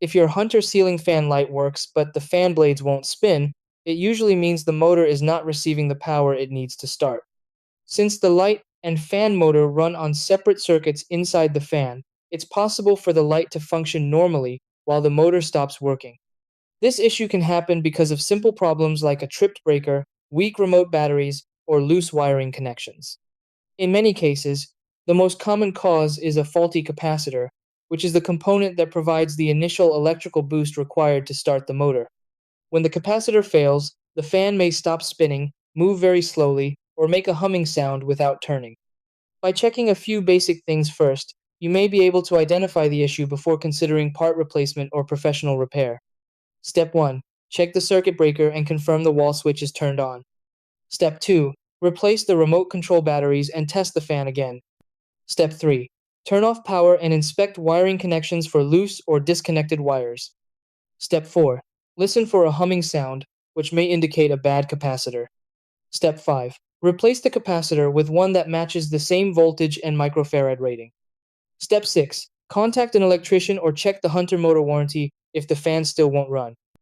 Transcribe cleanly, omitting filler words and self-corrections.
If your Hunter ceiling fan light works but the fan blades won't spin, it usually means the motor is not receiving the power it needs to start. Since the light and fan motor run on separate circuits inside the fan, it's possible for the light to function normally while the motor stops working. This issue can happen because of simple problems like a tripped breaker, weak remote batteries, or loose wiring connections. In many cases, the most common cause is a faulty capacitor, which is the component that provides the initial electrical boost required to start the motor. When the capacitor fails, the fan may stop spinning, move very slowly, or make a humming sound without turning. By checking a few basic things first, you may be able to identify the issue before considering part replacement or professional repair. Step 1. Check the circuit breaker and confirm the wall switch is turned on. Step 2. Replace the remote control batteries and test the fan again. Step 3. Turn off power and inspect wiring connections for loose or disconnected wires. Step 4. Listen for a humming sound, which may indicate a bad capacitor. Step 5. Replace the capacitor with one that matches the same voltage and microfarad rating. Step 6. Contact an electrician or check the Hunter motor warranty if the fan still won't run.